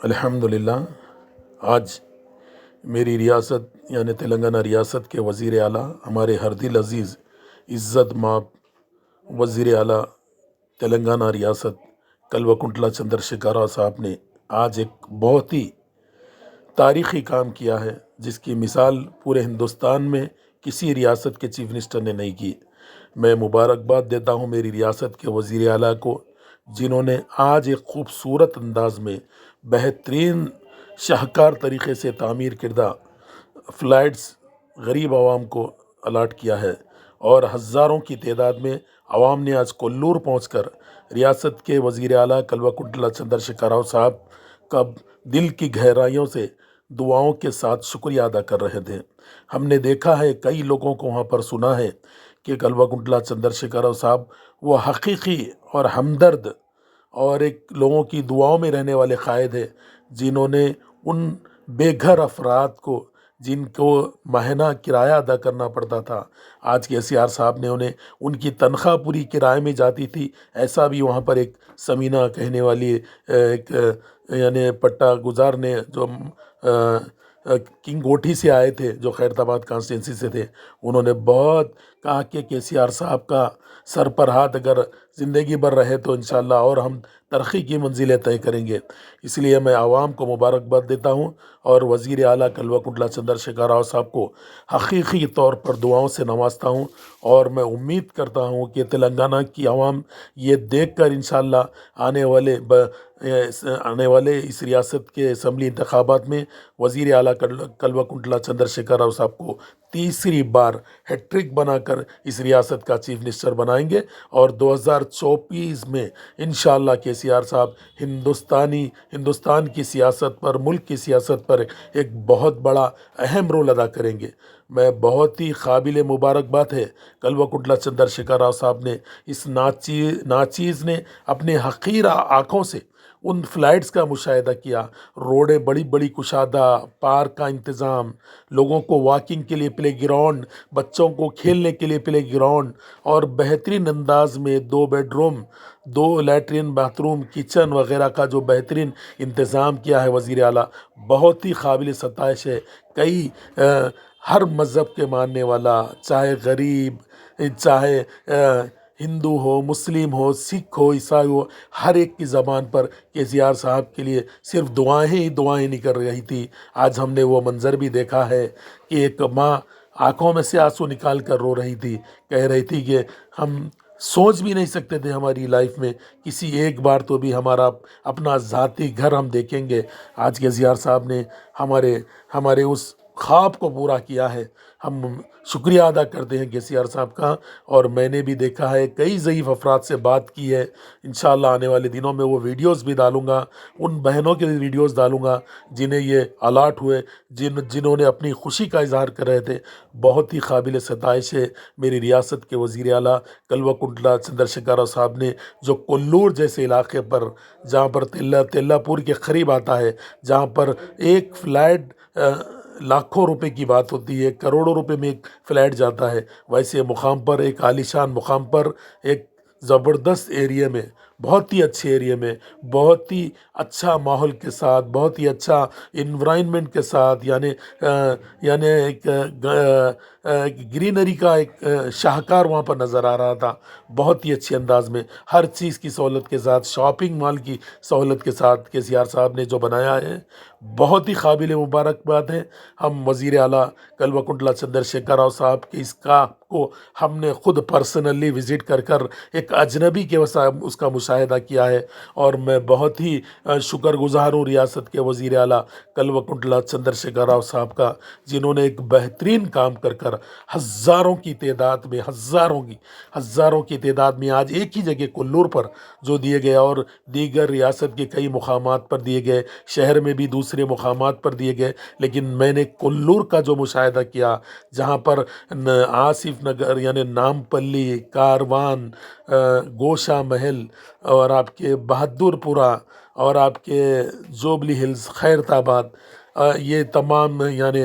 الحمدللہ آج میری ریاست یعنی تلنگانہ ریاست کے وزیر اعلیٰ ہمارے ہر دل عزیز عزت مآب وزیر اعلیٰ تلنگانہ ریاست کلوکنٹلا چندر شیکھر راؤ صاحب نے آج ایک بہت ہی تاریخی کام کیا ہے، جس کی مثال پورے ہندوستان میں کسی ریاست کے چیف منسٹر نے نہیں کی۔ میں مبارکباد دیتا ہوں میری ریاست کے وزیر اعلیٰ کو، جنہوں نے آج ایک خوبصورت انداز میں بہترین شاہکار طریقے سے تعمیر کردہ فلائٹس غریب عوام کو الاٹ کیا ہے، اور ہزاروں کی تعداد میں عوام نے آج کولور پہنچ کر ریاست کے وزیر اعلیٰ کلوکنٹلا چندر شیکھر راؤ صاحب کا دل کی گہرائیوں سے دعاؤں کے ساتھ شکریہ ادا کر رہے تھے۔ ہم نے دیکھا ہے، کئی لوگوں کو وہاں پر سنا ہے کہ کلوکنٹلا چندر شیکھر راؤ صاحب وہ حقیقی اور ہمدرد اور ایک لوگوں کی دعاؤں میں رہنے والے قائد ہیں، جنہوں نے ان بے گھر افراد کو، جن کو ماہانہ کرایہ ادا کرنا پڑتا تھا، آج کے سی آر صاحب نے ان کی تنخواہ پوری کرائے میں جاتی تھی، ایسا بھی وہاں پر ایک سمینہ کہنے والی ایک یعنی پٹا گزار نے، جو کنگ گوٹھی سے آئے تھے، جو خیرتآباد کانسٹیٹنسی سے تھے، انہوں نے بہت کہا کہ کے سی آر صاحب کا سر پر ہاتھ اگر زندگی بھر رہے تو انشاءاللہ اور ہم ترقی کی منزلیں طے کریں گے۔ اس لیے میں عوام کو مبارکباد دیتا ہوں، اور وزیر اعلیٰ کلوکنٹلا چندر شیکھر راؤ صاحب کو حقیقی طور پر دعاؤں سے نوازتا ہوں، اور میں امید کرتا ہوں کہ تلنگانہ کی عوام یہ دیکھ کر انشاءاللہ آنے والے اس ریاست کے اسمبلی انتخابات میں وزیر اعلیٰ کلوکنٹلا چندر شیکھر راؤ صاحب کو تیسری بار ہیٹرک بنا کر اس ریاست کا چیف منسٹر بنائیں گے، اور 2024 میں انشاءاللہ کے سی آر صاحب ہندوستان کی سیاست پر، ملک کی سیاست پر ایک بہت بڑا اہم رول ادا کریں گے۔ میں بہت ہی قابل مبارکباد ہے کلوکنٹلا چندر شیکھر راؤ صاحب نے، اس ناچیز نے اپنے حقیرہ آنکھوں سے ان فلائٹس کا مشاہدہ کیا، روڈیں بڑی بڑی کشادہ، پارک کا انتظام، لوگوں کو واکنگ کے لیے پلے گراؤنڈ، بچوں کو کھیلنے کے لیے پلے گراؤنڈ، اور بہترین انداز میں 2 bedroom, 2 latrine bath room, kitchen وغیرہ کا جو بہترین انتظام کیا ہے وزیر اعلیٰ، بہت ہی قابل ستائش ہے۔ کئی ہر مذہب کے ماننے والا، چاہے غریب، چاہے ہندو ہو، مسلم ہو، سکھ ہو، عیسائی ہو، ہر ایک کی زبان پر کے سی آر صاحب کے لیے صرف دعائیں ہی دعائیں نکل رہی تھی۔ آج ہم نے وہ منظر بھی دیکھا ہے کہ ایک ماں آنکھوں میں سے آنسو نکال کر رو رہی تھی، کہہ رہی تھی کہ ہم سوچ بھی نہیں سکتے تھے ہماری لائف میں کسی ایک بار تو بھی ہمارا اپنا ذاتی گھر ہم دیکھیں گے۔ آج کے سی آر صاحب نے ہمارے اس خواب کو پورا کیا ہے۔ ہم شکریہ ادا کرتے ہیں کے سی آر صاحب کا، اور میں نے بھی دیکھا ہے، کئی ضعیف افراد سے بات کی ہے۔ انشاءاللہ آنے والے دنوں میں وہ ویڈیوز بھی ڈالوں گا، ان بہنوں کے ویڈیوز ڈالوں گا جنہیں یہ الاٹ ہوئے، جنہوں نے اپنی خوشی کا اظہار کر رہے تھے۔ بہت ہی قابل ستائش ہے میری ریاست کے وزیر اعلیٰ کلوکنٹلا چندر شیکھر راؤ صاحب نے، جو کولور جیسے علاقے پر، جہاں پر تیلا پور کے قریب آتا ہے، جہاں پر ایک فلائٹ لاکھوں روپے کی بات ہوتی ہے، کروڑوں روپے میں ایک فلائٹ جاتا ہے، ویسے مقام پر، ایک عالیشان مقام پر، ایک زبردست ایریے میں، بہت ہی اچھے ایریے میں، بہت ہی اچھا ماحول کے ساتھ، بہت ہی اچھا انوائرمنٹ کے ساتھ، یعنی ایک گرینری کا ایک شاہکار وہاں پر نظر آ رہا تھا، بہت ہی اچھے انداز میں، ہر چیز کی سہولت کے ساتھ، شاپنگ مال کی سہولت کے ساتھ کے سی آر صاحب نے جو بنایا ہے، بہت ہی قابل مبارکباد ہے۔ ہم وزیر اعلیٰ کلوکنٹلا چندر شیکھر راؤ صاحب کے اس کام کو ہم نے خود پرسنلی وزٹ کر ایک اجنبی کے اس کا مشاہدہ کیا ہے، اور میں بہت ہی شکر گزار ہوں ریاست کے وزیر اعلیٰ کلوکنٹلا چندر شیکھر راؤ صاحب کا، جنہوں نے ایک بہترین کام کر ہزاروں کی تعداد میں آج ایک ہی جگہ کولور پر جو دیے گئے، اور دیگر ریاست کے کئی مقامات پر دیے گئے، شہر میں بھی دوسرے مقامات پر دیے گئے، لیکن میں نے کولور کا جو مشاہدہ کیا، جہاں پر آصف نگر یعنی نامپلی، کاروان، گوشا محل، اور آپ کے بہادر پورہ، اور آپ کے جوبلی ہلز، خیرتآباد، یہ تمام یعنی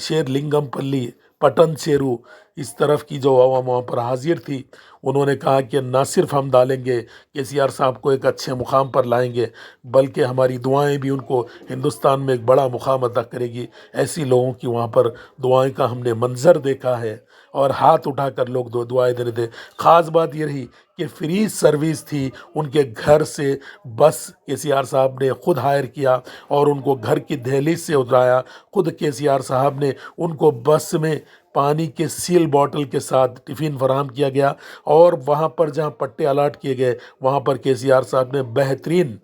شیر لنگم پلی، پٹن چیرو، اس طرف کی جو عوام وہاں پر حاضر تھی انہوں نے کہا کہ نہ صرف ہم ڈالیں گے KCR صاحب کو ایک اچھے مقام پر لائیں گے، بلکہ ہماری دعائیں بھی ان کو ہندوستان میں ایک بڑا مقام عطا کرے گی۔ ایسی لوگوں کی وہاں پر دعائیں کا ہم نے منظر دیکھا ہے، اور ہاتھ اٹھا کر لوگ دعائیں دینے تھے۔ خاص بات یہ رہی کہ فری سروس تھی، ان کے گھر سے بس KCR صاحب نے خود ہائر کیا اور ان کو گھر کی دہلیز سے اترایا۔ خود KCR صاحب نے ان کو بس میں پانی کے سیل بوٹل کے ساتھ ٹفن فراہم کیا گیا، اور وہاں پر جہاں پٹے الاٹ کیے گئے وہاں پر KCR صاحب نے بہترین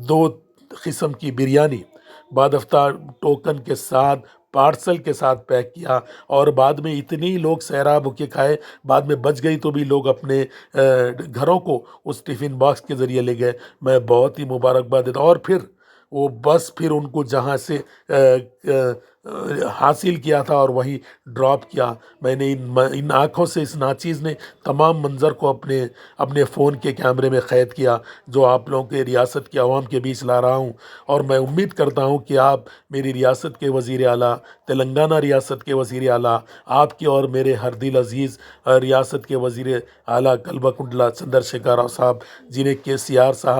2 قسم کی بریانی بعد افطار ٹوکن کے ساتھ پارسل کے ساتھ پیک کیا، اور بعد میں اتنی لوگ سیراب ہو کے کھائے، بعد میں بچ گئی تو بھی لوگ اپنے گھروں کو اس ٹفن باکس کے ذریعے لے گئے۔ میں بہت ہی مبارکباد دیتا ہوں۔ اور پھر وہ بس پھر ان کو جہاں سے حاصل کیا تھا اور وہی ڈراپ کیا۔ میں نے ان آنکھوں سے اس ناچیز نے تمام منظر کو اپنے فون کے کیمرے میں قید کیا، جو آپ لوگوں کے ریاست کے عوام کے بیچ لا رہا ہوں، اور میں امید کرتا ہوں کہ آپ میری ریاست کے وزیر اعلیٰ، تلنگانہ ریاست کے وزیر اعلیٰ، آپ کے اور میرے ہر دل عزیز ریاست کے وزیر اعلیٰ کلبہ کنٹلا چندر شیکھر راؤ صاحب، جنہیں KCR صاحب